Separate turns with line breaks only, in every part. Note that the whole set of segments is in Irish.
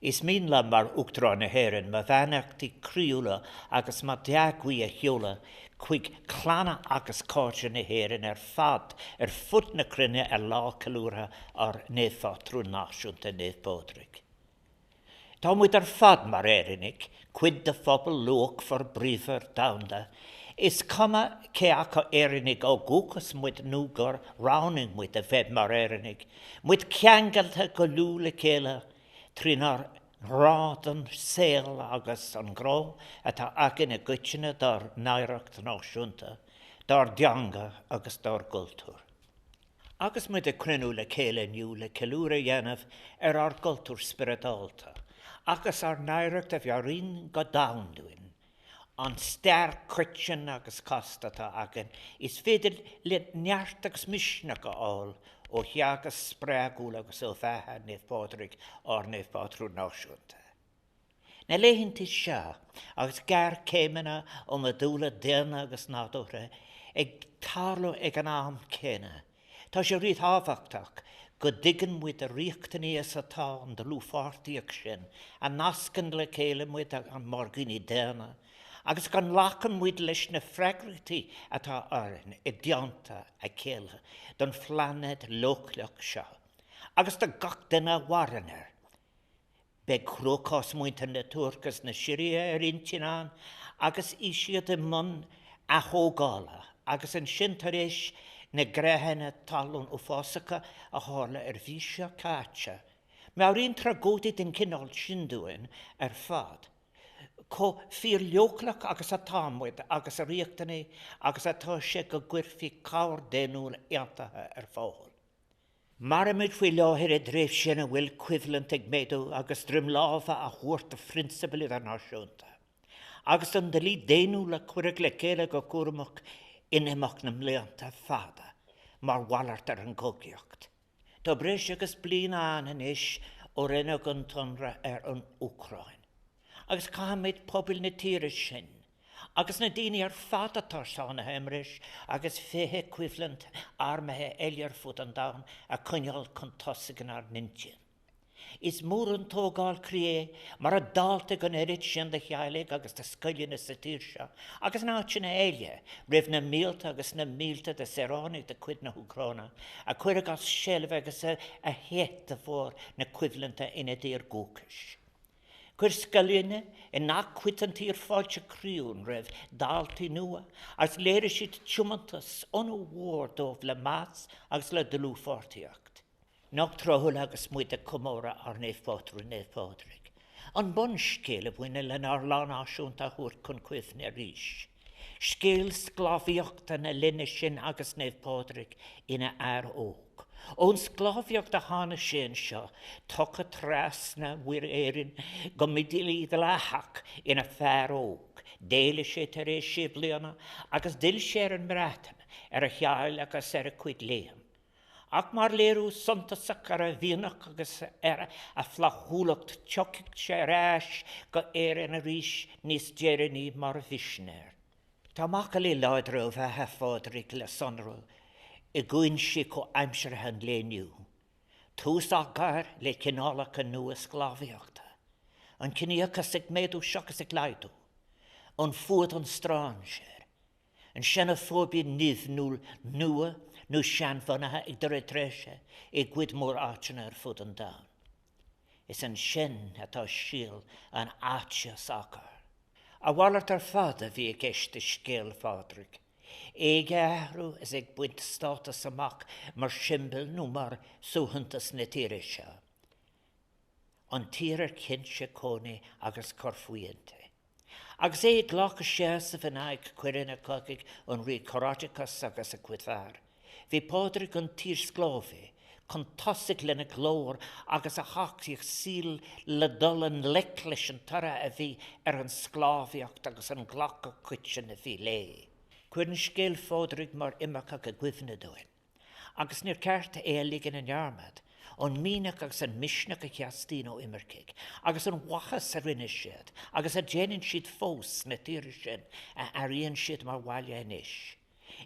Is mín le mar uachtará na héireann má bheanachtaí críúla agus má deaghaí a cheola chuig chlána agus cáte na héireann fad fud na crinne lá calúra ar néfá trú náisiúnta néfbódraigh. Tá muid fad mar éireannig, cuid de phobal luach for bríomhar damda, is cuma cé acha éireannig ó gúchas muid núgar ráning muid a bheith mar éireannig, muid ceangalta go lúla céile trínar rádan séal agus an gró atá agin a gutine dar nairacht náisiúnta, dar deanga agus dar gultúr. Agus muid a crinú le céile nniu le ceilúra dhéanamh ar gultúr spiritálta, agus ar nairacht a bhearín go dándúin. An stair critsin agus costata agin is féidir le neartagus misneach áil ó cheagas spréagúil agus ó bheithe néfbódraigh ar néfbódraú náisiúnta. Na léhintí seo agus gar céimena ó a dúla déana agus nádóra ag tarlú ag an am céine. Tá sé ríd ábhachtach go digan muid a riachtaní atá an de lúfártaíoch sin a nascan le céile muid an margaí déana, agus gan lachan muid leis na freagrití atá áireann I deanta a céile don phlaned lochlach seo. Agus tá gach duine warranar. Be chrocás muinta na tuachas na siria intinán, agus siad I mun a thógála, agus an sin tar éis na gréhanna talún ó fásacha a hála bhísio cáte. Mearín tragódí den cinál sinúin fad. Có fír leochlach agus a támuid agus a riachtaní agus atá sé go gcuirfií cáir déanúil eantathe fáil. Mar muid faoi láthir a dréibh sin a bhfuil cuivalent ag méadú agus drim láfa a thuairt a frinsibili ar náisiúnta. Agus an delí déanú le cuireadh le céile go cuaramach inimach na mléanta fada, mar bhallart ar an cógeocht. Tá bris agus blina an inis ó rinne an tonra ar an Ucrain. Agus cáid pobil na tíre sin, agus na daine fada tarsána hemris, agus féthe cuivalent armathe eilear fud an dán a conial contosigan ar nintin. Is mór an tógáil crié mar a dálta gan erid sin de chealaigh agus de scoilina sa tír seo, agus náit na éile, rih na mílta agus na mílta de seránig de cuid na Ucrána, a cuireadh as seilbh agus a héit de fór na cuivalenta ina dír gúcas. Cuir scailíne nach cuid an tír fáilte críún raibh dáltaí nua, agus léir siad tiúmantas onú mhór dómh le más agus le dlúfártaíocht. Nach trothúil agus muid a comóra ar néfbódraigh. An bun scéile bhuine le nar lánáisiúnta thuairt chun cuimh na ríis. Scéal sclábhaíochta na linne sin agus néfbódraigh ina óg. Ón sclábhaíocht a hána sin seo, tucha trás na bhuir éireann go midilí de letheach ina fear óg, déile sé tar éis sé bliana agus dil sé an mreatan ar a cheall agus ar a cuid léam. Ach mar léirú suntasach ar a bhíonach agus ar a flachúlacht teocaigh sé ráis go éireann a ríis níos déireaní mar bhisnéir. Tá maca lí láidró bheithe fádraigh le sonrú, I gúin si có aimsearthe an léniu. Tús a gar le cinálacha nua sclábhaíochta. An ciníochas ag méadú seachas ag leidú. An fuad an strán sér. An xenofóbí níomh nua nó seanfanathe ag do réise I gcuid mór áitina ar fud an dán. Is an sin atá síl an áitse sacr. A bhallart ar fad a bhí ag éiste scéal fádraigh. Éige ahrú is ag buint státas amach mar simbal nó mar súhantas na tíre seo. An tírar cinse cónaí agus corfuíonta. Agus é ghlacha séas a bhain ag cuireanna cogaigh an rí coráticas agus a cuidhar. Bhí pádraigh an tír sclábhaí, chun tosaigh lena glór agus a háachtaíoch síl le dul an lec leis an tara a bhí ar an sclábhaíocht agus an ghlacha cuitsin a bhí lé. Cuireann scéal fádraigh mar imeacha go gcuimhne dóin. Agus níor cearta éalaigh in an nearmad, an mínach agus an misneach a cheastín ó imircaigh, agus an wachas a rinne siad, agus a déanann siad fós na tíre sin a aíonn siad mar bhaile inis.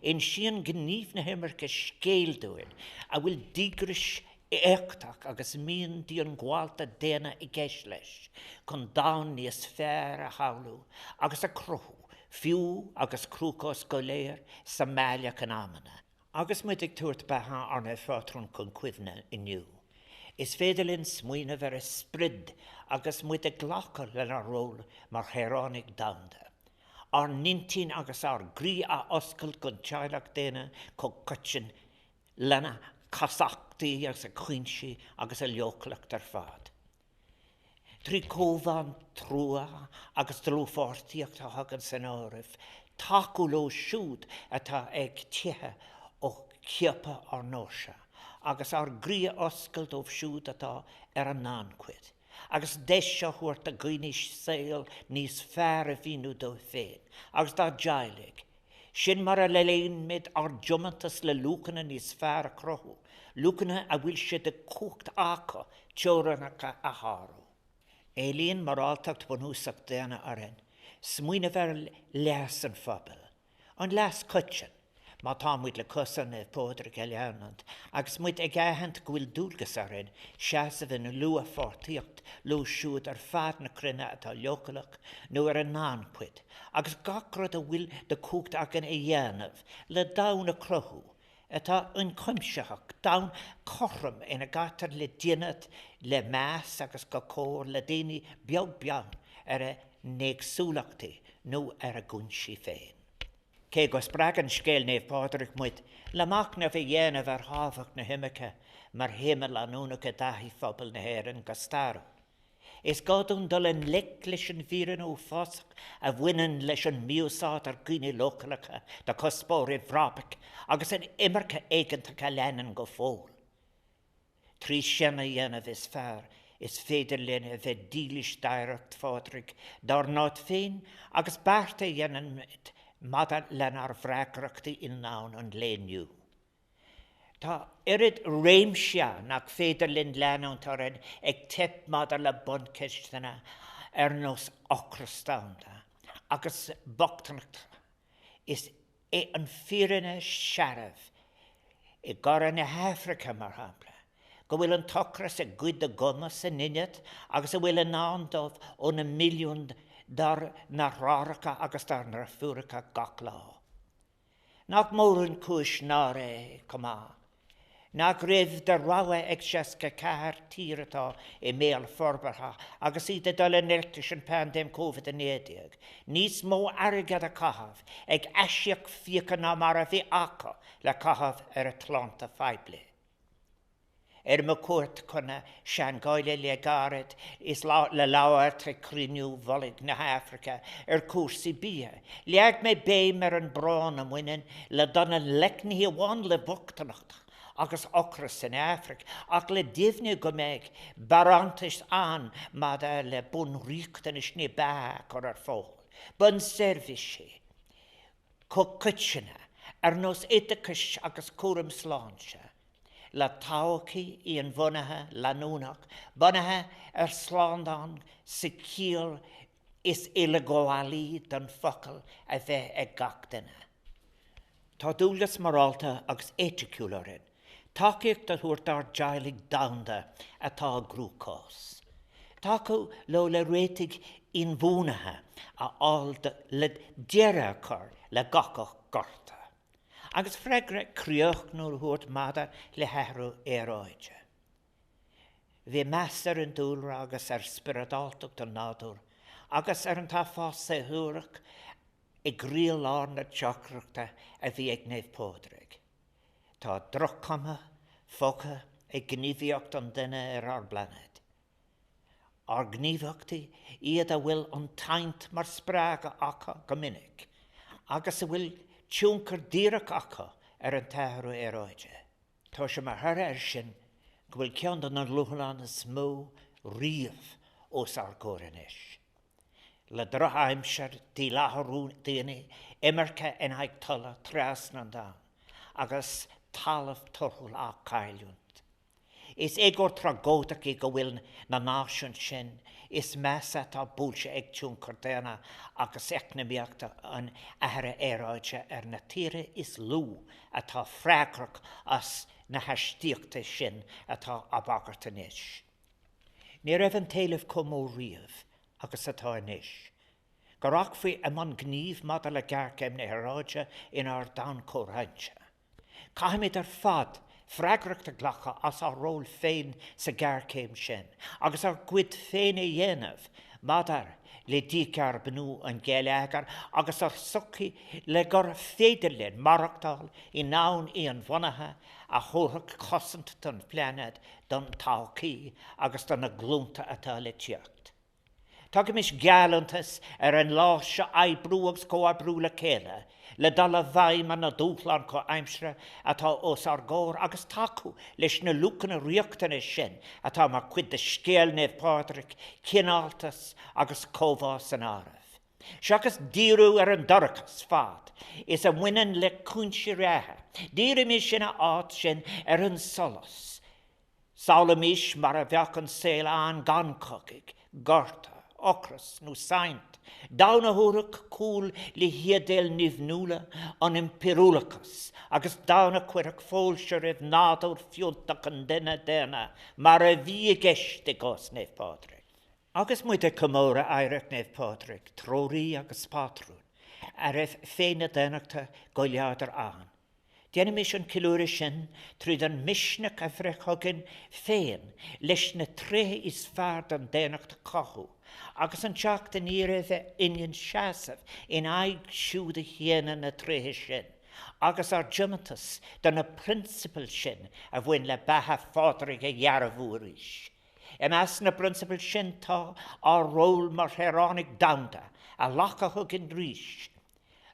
In sin gníomh na imircha scéal dóin, a bhfuil dígris échtach agus míon díon gháilta déna I gceis leis, chun dán níos fearr a hallú, agus a cruthú, fiú agus crúcás go léir sa máileach an amana. Agus muid ag tuairt betha arna fátrún chun cuimhne inniu. Is féidirlinn smuoine ver a sprid agus muid ag ghlachar le a ról mar chéránig damda. Ar 19 agus ar grí a oscail gon teaghlach déna có cutsin lena casachtaí agus a cuinsi agus a leochlacht ar fad. Trí cóbhan trúa agus trúfortíocht a hagan san áirih, taú ló siúd atá ag tithe ó ceapa ar nóise, agus ar grí oscail dómh siúd atá ar an nácuid. Agus deisio chuirt a gcuinis saoil níos fearr a bhíú dó féin, agus dá deilig. Sin mar a leléon mid ar diomantas le lúcanna níos fearr a crothú, lúcanna a bhfuil siad a cúcht acha teorannacha a hárú. Élíonn mar áltacht bunúsach déana arin, smuoine ver leas an fphobal, an leas cutsin, má tá muid le cosan a pódra go leanant, agus muid ag éithint go bhfuil dúlgas arin, seasamh in lua fortíocht lú siúd ar fad na crinne atá leocalach nó ar an nácuid, agus gacrad a bhfuil de cúcht agan I dhéanamh le dán a crothú, atá an cuimseach dán chorram ina gatar le dianad le meas agus go cór le daoine beag ar a néagsúlachtaí nó ar a gúnsí féin. Cé go spragan scéil néamh pádraig muid le macna bhí dhéanamh ar hábhacht na himice mar himel anúnacha daithí phobal na hÉireann go starú. Is gadún dul an lic leis an bhíran ó fosach a bhaineann leis an miúsáid ar gcuine localacha de cospóir I bhrápaic agus an imirce éigeantacha leanan go fóil. Trí sinna dhéanamh is fearr, is féidir lena bheith dílis daireacht fádraig dar náid féin agus bearta dhéanaan mada lena ar bhreacreachtaí in nán an léniu. Tá irid réimsea nach féidir linn leanán tarin ag tip mada le bunceistena ar nos ochrastánda agus bochtanachta is an fírinne searabh I garan na Hafrica mar hapla. Go bhfuil an tocras a gcuid a gomas a niniad agus a bhfuil an nándómh ó na milliún dar na ráracha agus dar na fuúracha gach lá. Nach mór an cúis ná ré comá. Nach raibh de ráha ag seasca cethir tíratá I méal forbartha agus iad dul an neirtis an pandéim COVID-19. Níos mó airgad a cahabh ag eisiach fiaca ná mar a bhí acha le cahabh ar a tlánta feibli. Me cuairt chuna sean gáile le garad is le láir tre criniú bholig na Hafrica cúrsaí bia. Leag mé béim ar an brán am muinen le donna lecnaí bháin le bochtanacht agus ochras in Afric, ach le díomhne go méid barantais an mada le bun ríachtan is ní bach ar fóil. Bun servisi, co cutsinna, nos étachas agus cúram sláinse. Le táchaí I an bhunathe lanúnach, bunathe slándán sa cíal is ile goálaí don focail a bheith ag gachtainna. Tá dúlas marálta agus éitiiciúlarin, takeíocht a thuairt ar deilig damda atá grúcás. Taú lo le réitigh in bhúnathe a áil le dearachar le gachach gorta. Agus freigra críoch nóair thuairt mada le heathrú éráide. Bhí meas ar an dúlra agus ar spiridálteach an nádúr, agus ar an tá fás sa thuaireach I gríal lár na teachreachta a bhí ag néamh pódraig. Tá drochama, focha ag gníomhaíocht an duine ar blanad. Ar gníomhachtaí iad a bhfuil an taint mar sprága acha go minic, agus a bhfuil tiúncar díreach acha ar an teathrú éráide. Tá sé mar thar sin go bhfuil ceann an luchlanna smó riamh os ar góranis. Le drochaimsear dí látharú daoine imirce in haig tula trasna dá, agus talamh torthúil á caiiliúnt. Is egor tragódach I go bhfuil na náisiún sin, is measa tá búlse ag tún cordéna agus eicnamíochta an ahra éráide na tíre is lú atá freagrach as na hastíochta sin atá abagart inis. Ní raibh an taobh comó riamh agus atá inis. Gorach faoi man gníomh madal le gearcéim na heráide inar dan córáinte. Caimid fad freagrachta glacha as ról féin sa gearcéim sin, agus cuid féin dhéanamh madar le dícear benú an géileagar agus suci le gur féidirlinn marachtáil I nán I an bhanathe a chóthach cosint don pleanad don tácaí agus don na glúnta atá le teacht. Tá mis gealantas an láise aibrúags có abrú le céile, le dal a bhaim an na dúchlan có aimsre atá os gór agus tacu leis na lúcan a riochtana sin atá mar cuid de scéal nef Pádraig cináltas agus cóbhás an áramh. Seachas díú an dorachas fad is a mhuinean le cúnse réthe. Díra mi sinna áit sin an solas. Sála mis mar a bheach an saoil an gancogig, gorta, ocras nó saint, dána húrach cúl le hiadéil nivnúla an impirúlachas, agus dána cuirach fólse rih nádór fiúntach an déna, mar a bhí geiste gos nef Pádraig. Agus muid a comóra airech nef Pádraig, tróí agus pátrún, a raibh féin a dénachta go leadar an. Déana mis an cilúra sin tríd an misnach a bhreachagin féin leis na tré is fearr an dénachta cothú, agus an teach den íre bheith inion seasamh in aig siúd a chéana na tréthe sin, agus jumatas don na principal sin a bhain le betha Pádraig a dhearabhúr is. As na principal sin tá ról mar Heránig damda a lachachug in rís.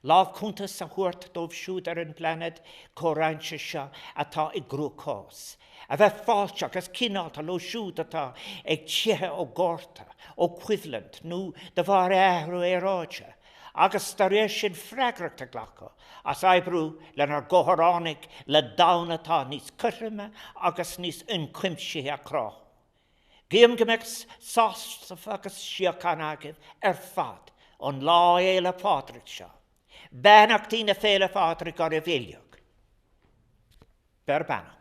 Láh cúntas a thuirt dómh siúd an planed córáinte seo atá I grúcás. A bheith fáilte agus cinálta lo siúd atá ag tithe ó górta, ó cuivelant nó de bhar éhrú éráide. Agus tar éis sin freagrachta glacha, as aibrú lenar goharánig le dánatá níos curime agus níos incuimsithe a crá. Gíam gomeics sástaf agus siacanagah fad an lá éile Pádraig seo. Benach tína féle Pádraig ar a bhéileog. Ber banach.